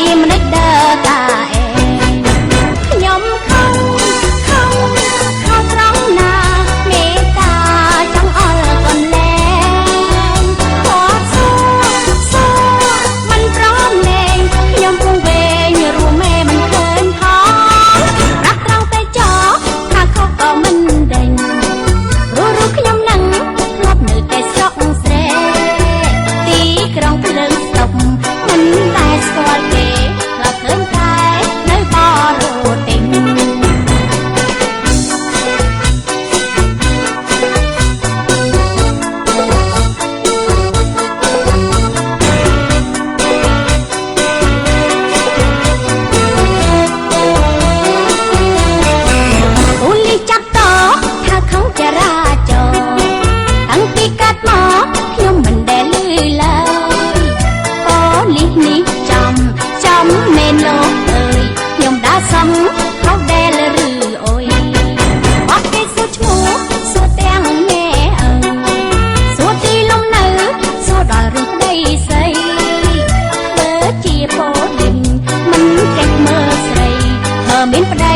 មិនដេកតាអេខ្ញុំខំត្រង់ណាមេត្តាចង់អល់កនលែងខកសួរមិនព្រមលែងខ្ញុំគង់វែងរួមមេមិនឃើញផងប្រាក់ត្រង់តែចោថាខុសក៏មិនដេញរូខ្ញុំនឹងធ្លាប់នៅតែស្រុកស្រែទីក្រុងភ្លើងស្តុកមិនតែស្គាល់គេធ្លាប់ឃើញតែនៅបរទិញអូលីចាប់តថាខំចរាចរតាំងពីកាត់មកខ្ញុំមិនដែលលឺឡើយអូលីនេះចំមែនលោកអើយខ្ញុំដើរសំខុសដែលឬអុយអត់គេសួរឈ្មោះសួរទាំងម៉ែអើសួរទីលំនៅសួរដល់រឿងប្តីស្រីបើជាពោលិនមិនចេះមើលស្រីមានប្តី